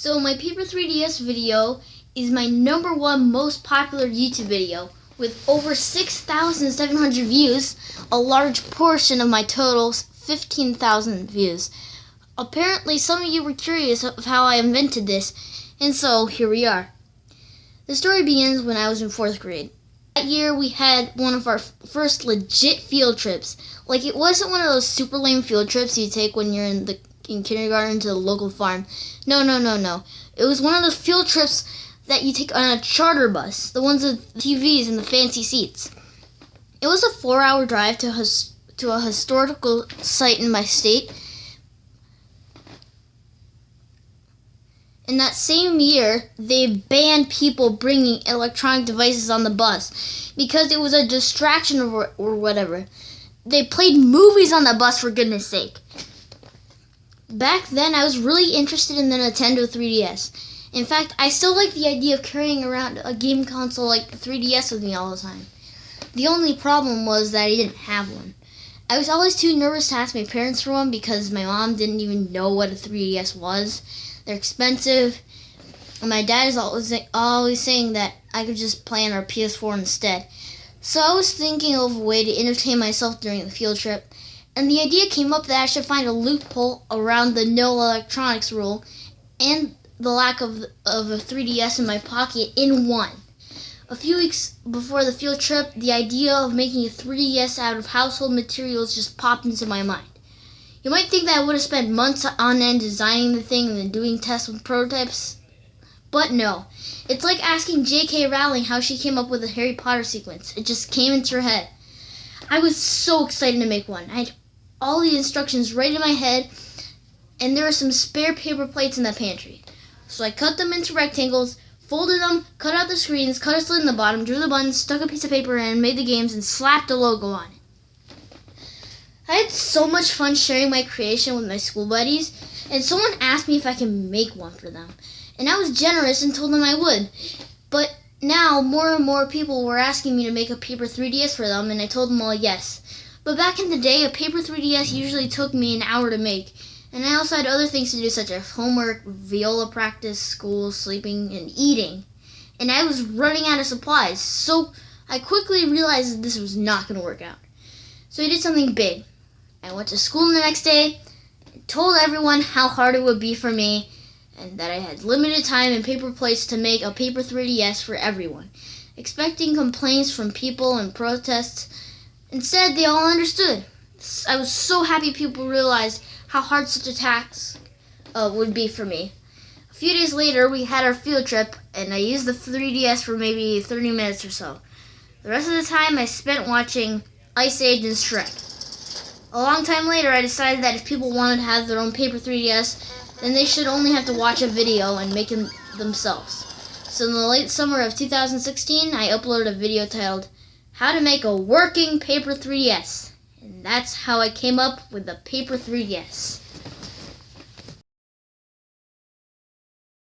So my Paper 3DS video is my #1 most popular YouTube video with over 6,700 views, a large portion of my total 15,000 views. Apparently some of you were curious of how I invented this, and so here we are. The story begins when I was in 4th grade. That year we had one of our first legit field trips. Like, it wasn't one of those super lame field trips you take when you're in kindergarten to the local farm. No. It was one of those field trips that you take on a charter bus, the ones with TVs and the fancy seats. It was a 4-hour drive to a historical site in my state. In that same year, they banned people bringing electronic devices on the bus because it was a distraction or whatever. They played movies on the bus, for goodness sake. Back then, I was really interested in the Nintendo 3DS. In fact, I still like the idea of carrying around a game console like the 3DS with me all the time. The only problem was that I didn't have one. I was always too nervous to ask my parents for one because my mom didn't even know what a 3DS was. They're expensive, and my dad is always saying that I could just play on our PS4 instead. So I was thinking of a way to entertain myself during the field trip, and the idea came up that I should find a loophole around the no electronics rule and the lack of a 3DS in my pocket in one. A few weeks before the field trip, the idea of making a 3DS out of household materials just popped into my mind. You might think that I would have spent months on end designing the thing and then doing tests with prototypes, but no. It's like asking J.K. Rowling how she came up with the Harry Potter sequence. It just came into her head. I was so excited to make one. I had all the instructions right in my head, and there were some spare paper plates in the pantry. So I cut them into rectangles, folded them, cut out the screens, cut a slit in the bottom, drew the buttons, stuck a piece of paper in, made the games, and slapped a logo on it. I had so much fun sharing my creation with my school buddies, and someone asked me if I could make one for them. And I was generous and told them I would. But now more and more people were asking me to make a Paper 3DS for them, and I told them all yes. But back in the day, a Paper 3DS usually took me an hour to make, and I also had other things to do such as homework, viola practice, school, sleeping, and eating. And I was running out of supplies, so I quickly realized that this was not going to work out. So I did something big. I went to school the next day and told everyone how hard it would be for me and that I had limited time and paper plates to make a Paper 3DS for everyone, expecting complaints from people and protests. Instead, they all understood. I was so happy people realized how hard such a task would be for me. A few days later, we had our field trip, and I used the 3DS for maybe 30 minutes or so. The rest of the time, I spent watching Ice Age and Shrek. A long time later, I decided that if people wanted to have their own Paper 3DS, then they should only have to watch a video and make it themselves. So in the late summer of 2016, I uploaded a video titled, How to Make a Working Paper 3DS. And that's how I came up with the Paper 3DS.